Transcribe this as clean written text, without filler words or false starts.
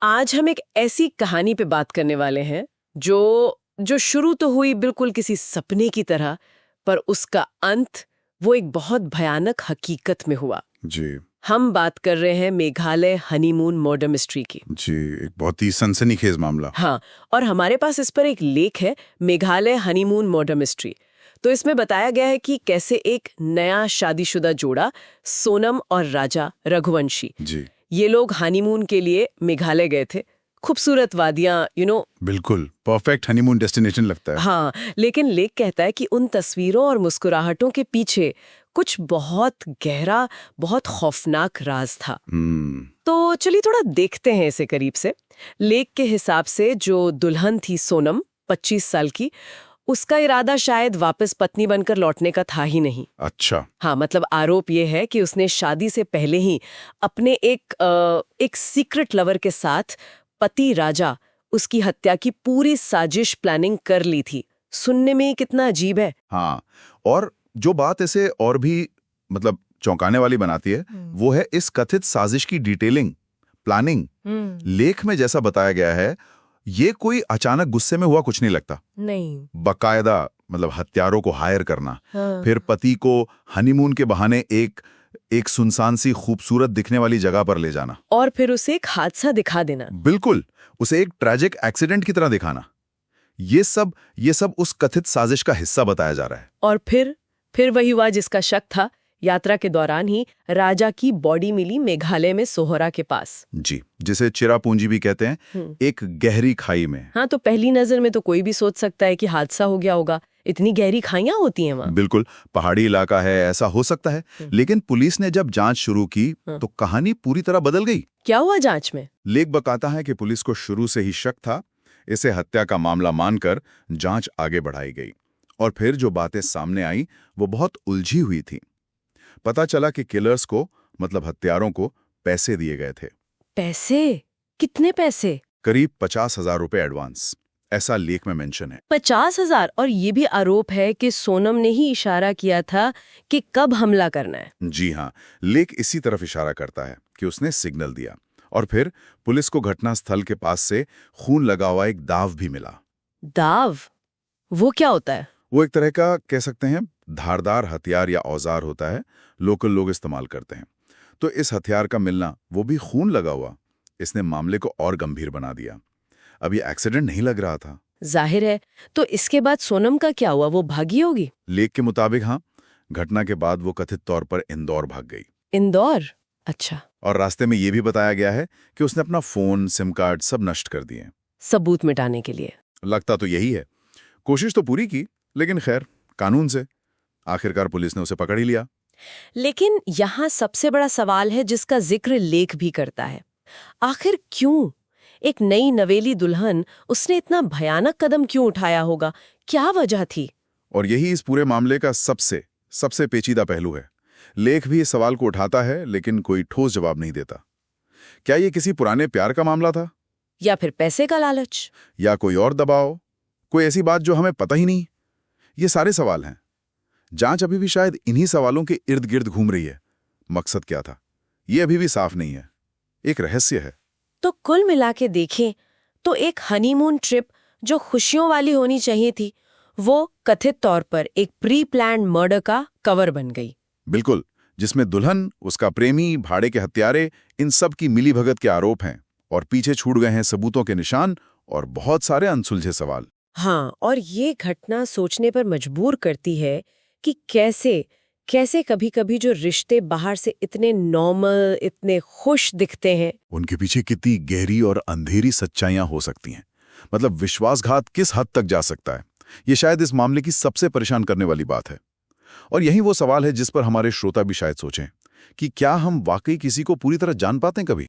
आज हम एक ऐसी कहानी पे बात करने वाले हैं जो जो शुरू तो हुई बिल्कुल किसी सपने की तरह, पर उसका अंत वो एक बहुत भयानक हकीकत में हुआ। जी हम बात कर रहे हैं मेघालय हनीमून मर्डर मिस्ट्री की। जी, एक बहुत ही सनसनीखेज मामला। हाँ, और हमारे पास इस पर एक लेख है, मेघालय हनीमून मर्डर मिस्ट्री। तो इसमें बताया गया है कि कैसे एक नया शादीशुदा जोड़ा, सोनम और राजा रघुवंशी, जी ये लोग हनीमून के लिए मेघालय गए थे। खूबसूरत वादियां, बिल्कुल परफेक्ट हनीमून डेस्टिनेशन लगता है। हाँ, लेकिन लेख कहता है कि उन तस्वीरों और मुस्कुराहटों के पीछे कुछ बहुत गहरा, बहुत खौफनाक राज था। तो चलिए थोड़ा देखते हैं इसे करीब से। लेख के हिसाब से जो दुल्हन थी सोनम, 25 साल की, उसका इरादा शायद वापस पत्नी बनकर लौटने का था ही नहीं। अच्छा। हाँ, मतलब आरोप ये है कि उसने शादी से पहले ही अपने एक सीक्रेट लवर के साथ, पति राजा, उसकी हत्या की पूरी साजिश प्लानिंग कर ली थी। सुनने में कितना अजीब है। हाँ, और जो बात इसे और भी मतलब चौंकाने वाली बनाती है वो है इस कथित साजिश की डिटेलिंग, प्लानिंग। लेख में जैसा बताया गया है, ये कोई अचानक गुस्से में हुआ कुछ नहीं लगता। नहीं। बकायदा मतलब हत्यारों को हायर करना, हाँ। फिर पति को हनीमून के बहाने एक सुनसान सी खूबसूरत दिखने वाली जगह पर ले जाना, और फिर उसे एक हादसा दिखा देना। बिल्कुल उसे एक ट्रेजिक एक्सीडेंट की तरह दिखाना। ये सब उस कथित साजिश का हिस्सा बताया जा रहा है। और फिर वही हुआ जिसका शक था। यात्रा के दौरान ही राजा की बॉडी मिली मेघालय में सोहरा के पास। जी, जिसे चिरापूंजी भी कहते हैं, एक गहरी खाई में। हाँ, तो पहली नजर में तो कोई भी सोच सकता है कि हादसा हो गया होगा। इतनी गहरी खाइयां होती हैं वहाँ। बिल्कुल, पहाड़ी इलाका है, ऐसा हो सकता है। लेकिन पुलिस ने जब जांच शुरू की तो कहानी पूरी तरह बदल गई। क्या हुआ जांच में? लेख बताता है कि पुलिस को शुरू से ही शक था। इसे हत्या का मामला मानकर जांच आगे बढ़ाई गई, और फिर जो बातें सामने आई वो बहुत उलझी हुई थी। पता चला कि किलर्स को, मतलब हत्यारों को, पैसे दिए गए थे। पैसे? कितने पैसे? करीब 50,000 रुपए एडवांस, ऐसा लेख में मेंशन है। 50,000? और ये भी आरोप है कि सोनम ने ही इशारा किया था कि कब हमला करना है। जी हाँ, लेख इसी तरफ इशारा करता है कि उसने सिग्नल दिया, और फिर पुलिस को घटनास्थल के पास से खून लगा हुआ एक दाव भी मिला। दाव? वो क्या होता है? वो एक तरह का, कह सकते हैं, धारदार हथियार या औजार होता है, लोकल लोग इस्तेमाल करते हैं। तो इस हथियार का मिलना, वो भी खून लगा हुआ, इसने मामले को और गंभीर बना दिया। अब ये एक्सीडेंट नहीं लग रहा था। जाहिर है। तो इसके बाद सोनम का क्या हुआ? वो भागी होगी? लेख के मुताबिक हाँ, घटना के बाद वो कथित तौर पर इंदौर भाग गई। इंदौर? अच्छा। और रास्ते में ये भी बताया गया है कि उसने अपना फोन, सिम कार्ड सब नष्ट कर दिए। सबूत मिटाने के लिए? लगता तो यही है। कोशिश तो पूरी की, लेकिन खैर, कानून से आखिरकार पुलिस ने उसे पकड़ ही लिया। लेकिन यहाँ सबसे बड़ा सवाल है जिसका जिक्र लेख भी करता है। आखिर क्यों एक नई नवेली दुल्हन, उसने इतना भयानक कदम क्यों उठाया होगा? क्या वजह थी? और यही इस पूरे मामले का सबसे पेचीदा पहलू है। लेख भी इस सवाल को उठाता है, लेकिन कोई ठोस जवाब नहीं देता। क्या ये किसी पुराने प्यार का मामला था, या फिर पैसे का लालच, या कोई और दबाव, कोई ऐसी बात जो हमें पता ही नहीं? ये सारे सवाल हैं। जांच अभी भी शायद इन्हीं सवालों के इर्द गिर्द घूम रही है। मकसद क्या था, ये अभी भी साफ नहीं है, एक रहस्य है। तो कुल मिला के देखें तो एक हनीमून ट्रिप जो खुशियों वाली होनी चाहिए थी, वो कथित तौर पर एक प्री प्लान्ड मर्डर का कवर बन गई। बिल्कुल, जिसमें दुल्हन, उसका प्रेमी, भाड़े के हत्यारे, इन सब की मिलीभगत के आरोप हैं, और पीछे छूट गए हैं सबूतों के निशान और बहुत सारे अनसुलझे सवाल। हाँ, और ये घटना सोचने पर मजबूर करती है कि कैसे कभी-कभी जो रिश्ते बाहर से इतने नॉर्मल, इतने खुश दिखते हैं, उनके पीछे कितनी गहरी और अंधेरी सच्चाइयां हो सकती हैं। मतलब विश्वासघात किस हद तक जा सकता है, ये शायद इस मामले की सबसे परेशान करने वाली बात है। और यही वो सवाल है जिस पर हमारे श्रोता भी शायद सोचें कि क्या हम वाकई किसी को पूरी तरह जान पाते हैं कभी।